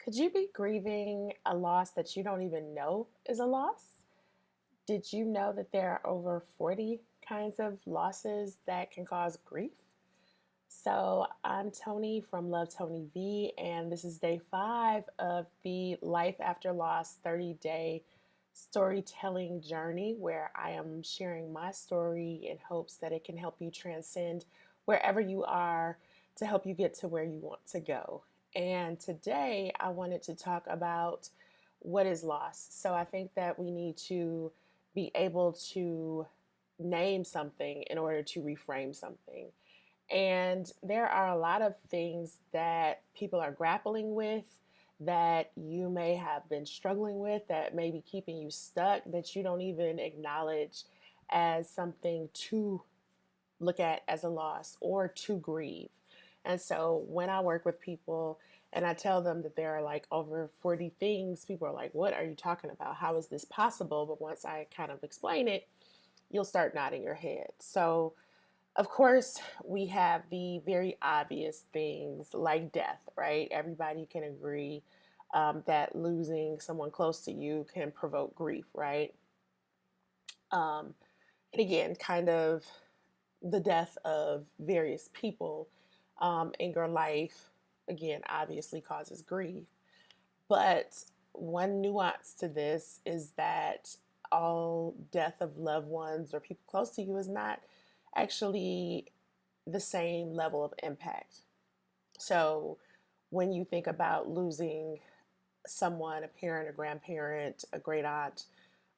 Could you be grieving a loss that you don't even know is a loss? Did you know that there are over 40 kinds of losses that can cause grief? So, I'm Tony from Love Tony V, and this is day 5 of the Life After Loss 30-day storytelling journey where I am sharing my story in hopes that it can help you transcend wherever you are to help you get to where you want to go. And today I wanted to talk about what is loss. So, I think that we need to be able to name something in order to reframe something. And there are a lot of things that people are grappling with that you may have been struggling with that may be keeping you stuck that you don't even acknowledge as something to look at as a loss or to grieve. And so when I work with people and I tell them that there are like over 40 things, people are like, what are you talking about? How is this possible? But once I kind of explain it, you'll start nodding your head. So of course, we have the very obvious things like death, right? Everybody can agree that losing someone close to you can provoke grief, right? Um, and again, kind of the death of various people in your life, again, obviously causes grief. But one nuance to this is that all death of loved ones or people close to you is not actually the same level of impact. So when you think about losing someone, a parent, a grandparent, a great aunt,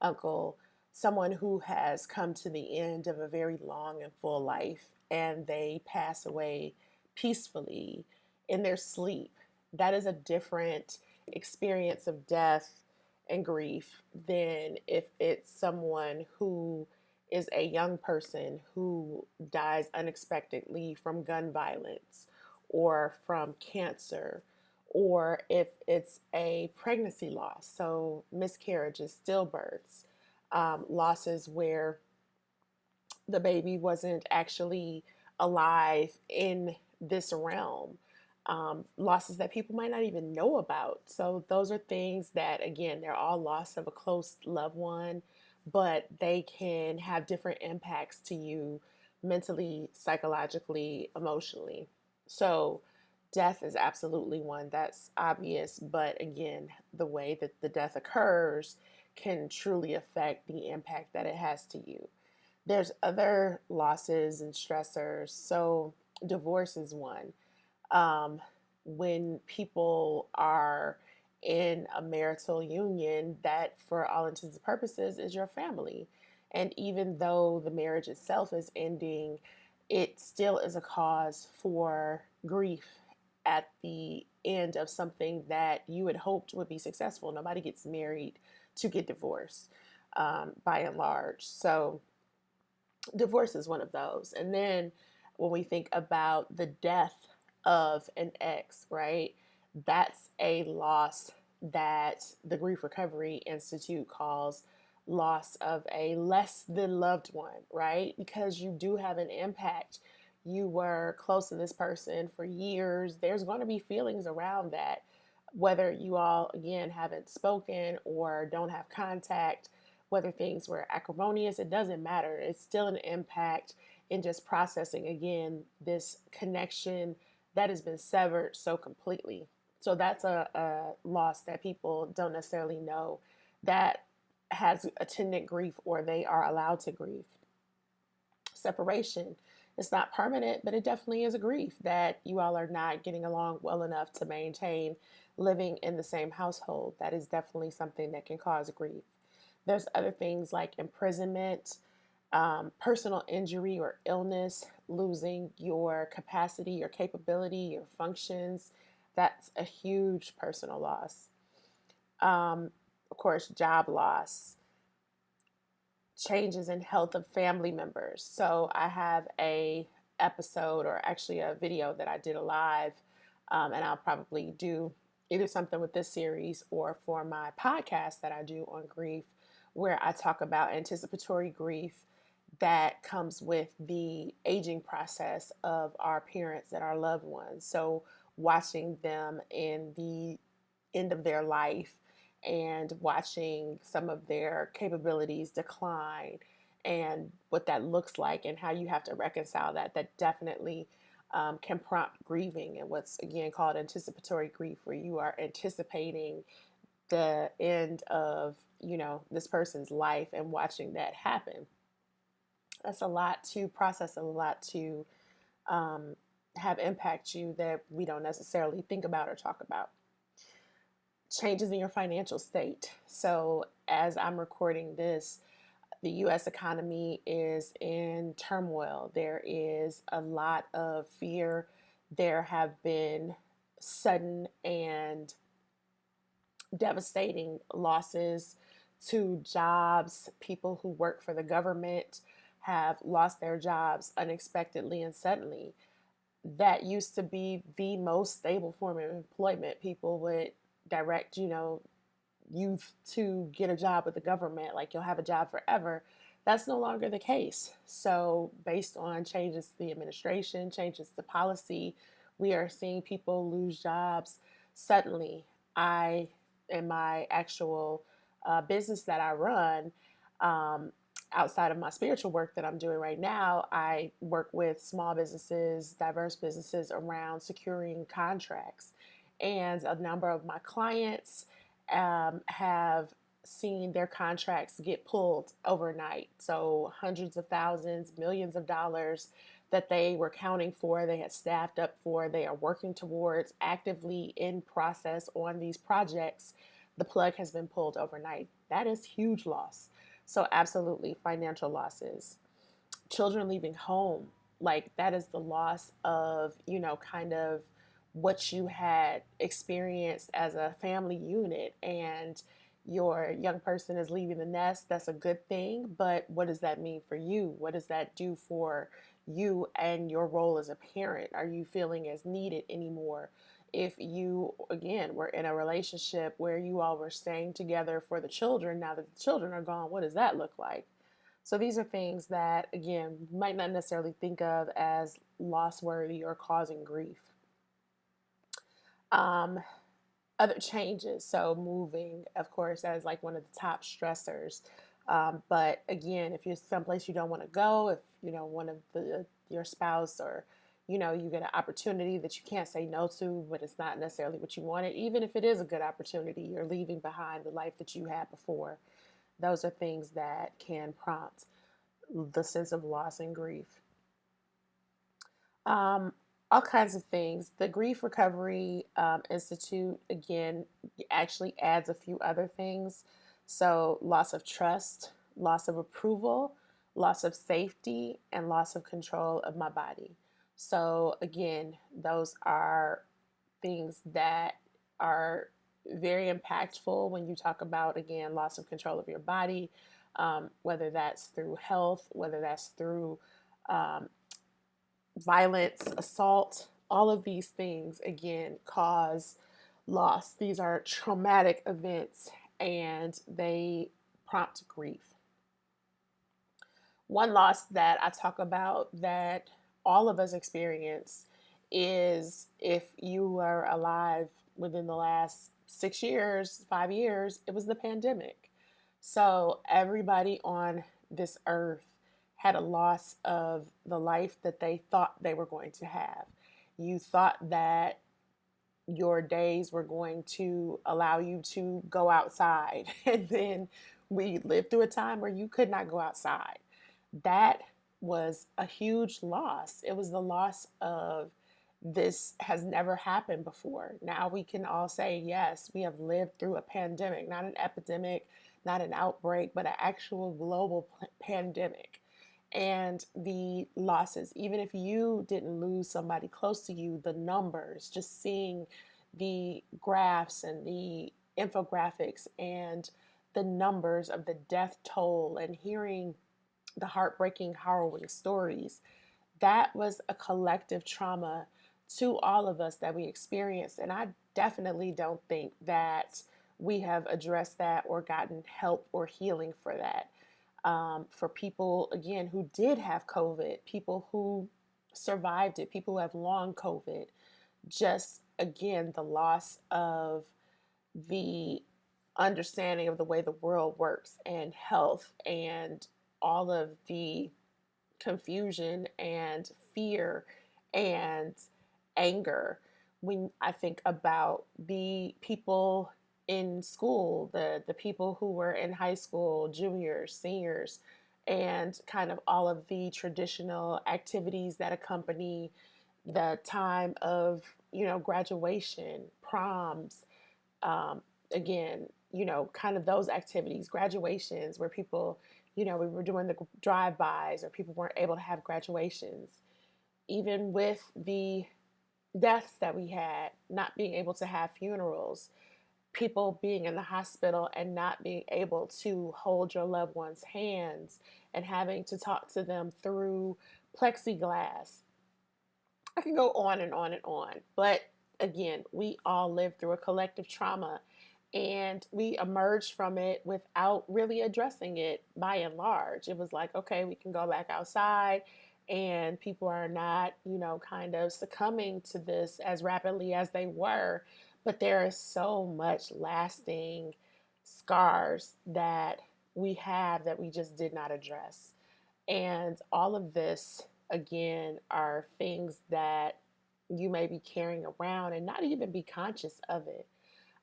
uncle, someone who has come to the end of a very long and full life and they pass away peacefully in their sleep, that is a different experience of death and grief than if it's someone who is a young person who dies unexpectedly from gun violence or from cancer, or if it's a pregnancy loss, so miscarriages, stillbirths, losses where the baby wasn't actually alive in this realm, losses that people might not even know about. So, those are things that, again, they're all loss of a close loved one, but they can have different impacts to you mentally, psychologically, emotionally. So, death is absolutely one that's obvious, but again, the way that the death occurs can truly affect the impact that it has to you. There's other losses and stressors. So, divorce is one. Um, when people are in a marital union, that for all intents and purposes is your family. And even though the marriage itself is ending, it still is a cause for grief at the end of something that you had hoped would be successful. Nobody gets married to get divorced, by and large. So, divorce is one of those. And then when we think about the death of an ex, right? That's a loss that the Grief Recovery Institute calls loss of a less than loved one, right? Because you do have an impact. You were close to this person for years. There's going to be feelings around that, whether you all, again, haven't spoken or don't have contact, whether things were acrimonious, it doesn't matter. It's still an impact in just processing, again, this connection that has been severed so completely. So that's a loss that people don't necessarily know that has attendant grief or they are allowed to grieve. Separation. It's not permanent, but it definitely is a grief that you all are not getting along well enough to maintain living in the same household. That is definitely something that can cause grief. There's other things like imprisonment, personal injury or illness, losing your capacity, your capability, your functions. That's a huge personal loss. Of course, job loss, changes in health of family members. So I have a episode or actually a video that I did a live, and I'll probably do either something with this series or for my podcast that I do on grief, where I talk about anticipatory grief that comes with the aging process of our parents and our loved ones. So watching them in the end of their life and watching some of their capabilities decline and what that looks like and how you have to reconcile that. That definitely can prompt grieving and what's again called anticipatory grief, where you are anticipating the end of this person's life and watching that happen. That's a lot to process, a lot to um, have impact you that we don't necessarily think about or talk about. Changes in your financial state. So as I'm recording this, the US economy is in turmoil. There is a lot of fear. There have been sudden and devastating losses to jobs. People who work for the government have lost their jobs unexpectedly and suddenly. That used to be the most stable form of employment. People would direct, youth to get a job with the government, like you'll have a job forever. That's no longer the case. So, based on changes to the administration, changes to policy, we are seeing people lose jobs suddenly. I, in my actual business that I run, um, outside of my spiritual work that I'm doing right now, I work with small businesses, diverse businesses around securing contracts. And a number of my clients have seen their contracts get pulled overnight. So hundreds of thousands, millions of dollars that they were counting for, they had staffed up for, they are working towards, actively in process on these projects. The plug has been pulled overnight. That is huge loss. So absolutely, financial losses. Children leaving home, like that is the loss of, kind of what you had experienced as a family unit, and your young person is leaving the nest. That's a good thing, but what does that mean for you? What does that do for you and your role as a parent? Are you feeling as needed anymore? If you, again, were in a relationship where you all were staying together for the children, now that the children are gone, what does that look like? So these are things that, again, you might not necessarily think of as loss worthy or causing grief. Um, Other changes, so moving, of course, that is like one of the top stressors. But again, if you're someplace you don't want to go, if one of your spouse or you get an opportunity that you can't say no to, but it's not necessarily what you wanted, even if it is a good opportunity, you're leaving behind the life that you had before. Those are things that can prompt the sense of loss and grief. Um, all kinds of things. The Grief Recovery Institute, again, actually adds a few other things. So, loss of trust, loss of approval, loss of safety, and loss of control of my body. So, again, those are things that are very impactful when you talk about, again, loss of control of your body, whether that's through health, whether that's through um, violence, assault. All of these things, again, cause loss. These are traumatic events and they prompt grief. One loss that I talk about that all of us experience is if you were alive within the last 6 years, 5 years, it was the pandemic. So everybody on this earth had a loss of the life that they thought they were going to have. You thought that your days were going to allow you to go outside. And then we lived through a time where you could not go outside. That was a huge loss. It was the loss of this has never happened before. Now we can all say, yes, we have lived through a pandemic, not an epidemic, not an outbreak, but an actual global pandemic. And the losses, even if you didn't lose somebody close to you, the numbers, just seeing the graphs and the infographics and the numbers of the death toll and hearing the heartbreaking, harrowing stories, that was a collective trauma to all of us that we experienced. And I definitely don't think that we have addressed that or gotten help or healing for that. For people, again, who did have COVID, people who survived it, people who have long COVID, just again, the loss of the understanding of the way the world works and health and all of the confusion and fear and anger when I think about the people in school, the people who were in high school, juniors, seniors, and kind of all of the traditional activities that accompany the time of, graduation, proms, um, again, kind of those activities, graduations where people, we were doing the drive-bys or people weren't able to have graduations. Even with the deaths that we had, not being able to have funerals, people being in the hospital and not being able to hold your loved one's hands and having to talk to them through plexiglass. I can go on and on and on. But again, we all lived through a collective trauma and we emerged from it without really addressing it by and large. It was like, okay, we can go back outside and people are not, kind of succumbing to this as rapidly as they were. But there is so much lasting scars that we have that we just did not address. And all of this, again, are things that you may be carrying around and not even be conscious of it.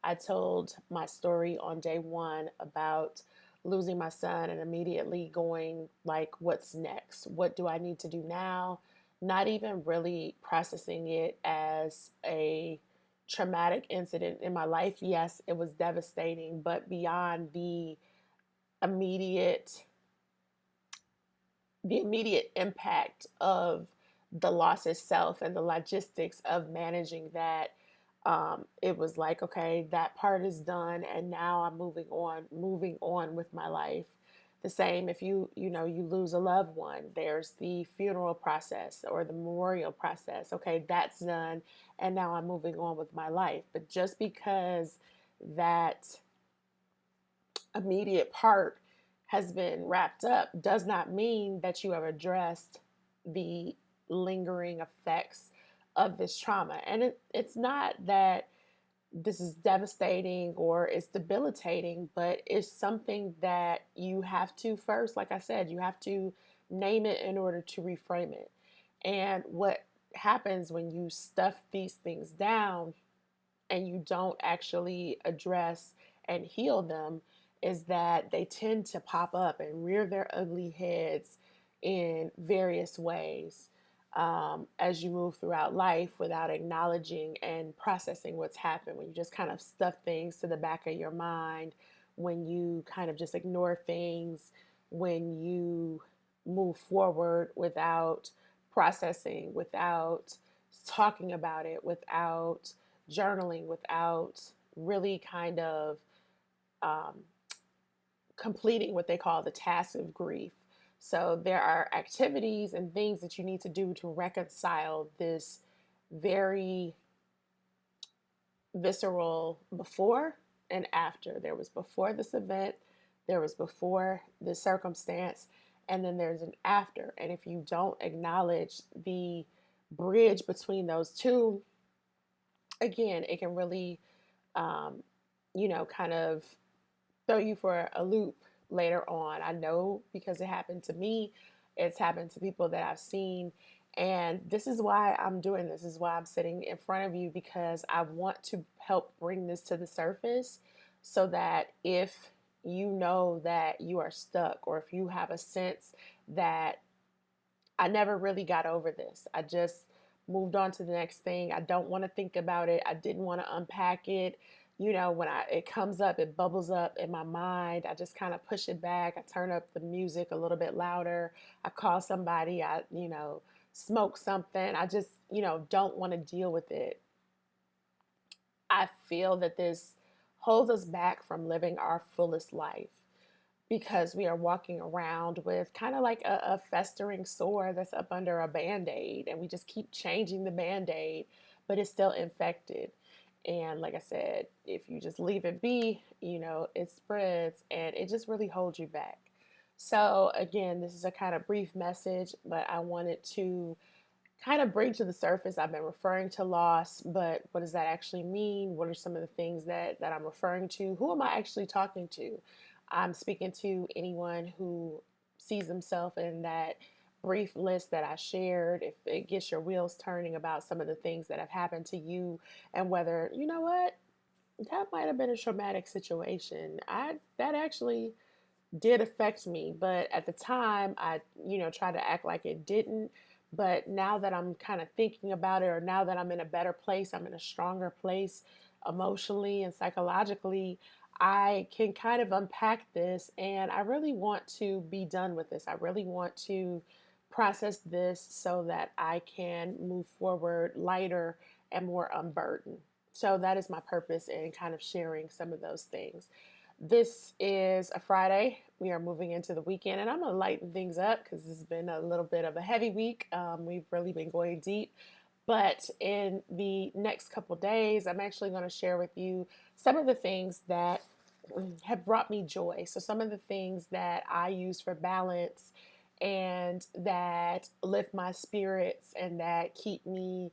I told my story on day one about losing my son and immediately going, like, what's next? What do I need to do now? Not even really processing it as a traumatic incident in my life. Yes, it was devastating, but beyond immediate the immediate impact of the loss itself and the logistics of managing that, it was like, okay, that part is done, and now I'm moving on with my life. The same if you lose a loved one, there's the funeral process or the memorial process. Okay, that's done, and now I'm moving on with my life. But just because that immediate part has been wrapped up does not mean that you have addressed the lingering effects of this trauma. And it's not that this is devastating or it's debilitating, but it's something that you have to first, like I said, you have to name it in order to reframe it. And what happens when you stuff these things down and you don't actually address and heal them is that they tend to pop up and rear their ugly heads in various ways, as you move throughout life without acknowledging and processing what's happened. When you just kind of stuff things to the back of your mind, when you kind of just ignore things, when you move forward without processing, without talking about it, without journaling, without really kind of um, completing what they call the task of grief. So there are activities and things that you need to do to reconcile this very visceral before and after. There was before this event, there was before this circumstance, and then there's an after. And if you don't acknowledge the bridge between those two, again, it can really, um, kind of throw you for a loop later on. I know because it happened to me, it's happened to people that I've seen. And this is why I'm doing this. This is why I'm sitting in front of you, because I want to help bring this to the surface so that if you know that you are stuck, or if you have a sense that I never really got over this, I just moved on to the next thing. I don't want to think about it. I didn't want to unpack it. When it comes up, it bubbles up in my mind. I just kind of push it back. I turn up the music a little bit louder. I call somebody. I smoke something. I just don't want to deal with it. I feel that this holds us back from living our fullest life, because we are walking around with kind of like a festering sore that's up under a band-aid, and we just keep changing the band-aid, but it's still infected. And like I said, if you just leave it be, it spreads and it just really holds you back. So again, this is a kind of brief message, but I wanted to kind of bring to the surface. I've been referring to loss, but what does that actually mean? What are some of the things that I'm referring to? Who am I actually talking to? I'm speaking to anyone who sees himself in that brief list that I shared. If it gets your wheels turning about some of the things that have happened to you, and whether, you know what, that might have been a traumatic situation. I that actually did affect me, but at the time I, tried to act like it didn't. But now that I'm kind of thinking about it, or now that I'm in a better place, I'm in a stronger place emotionally and psychologically, I can kind of unpack this, and I really want to be done with this. I really want to process this so that I can move forward lighter and more unburdened. So that is my purpose in kind of sharing some of those things. This is a Friday. We are moving into the weekend, and I'm going to lighten things up because this has been a little bit of a heavy week. We've really been going deep. But in the next couple days, I'm actually going to share with you some of the things that have brought me joy. So, some of the things that I use for balance and that lift my spirits and that keep me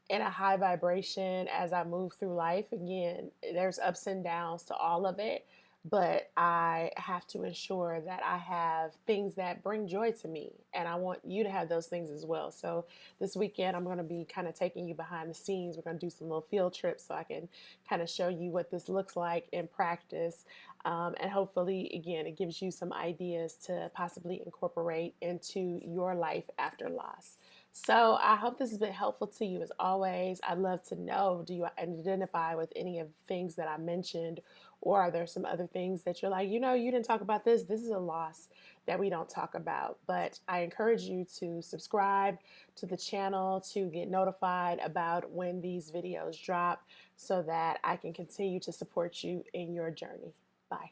in a high vibration as I move through life. Again, there's ups and downs to all of it, but I have to ensure that I have things that bring joy to me, and I want you to have those things as well. So this weekend, I'm going to be kind of taking you behind the scenes. We're going to do some little field trips so I can kind of show you what this looks like in practice. And hopefully, again, it gives you some ideas to possibly incorporate into your life after loss. So I hope this has been helpful to you as always. I'd love to know, do you identify with any of the things that I mentioned, or are there some other things that you're like, you didn't talk about this. This is a loss that we don't talk about. But I encourage you to subscribe to the channel to get notified about when these videos drop so that I can continue to support you in your journey. Bye.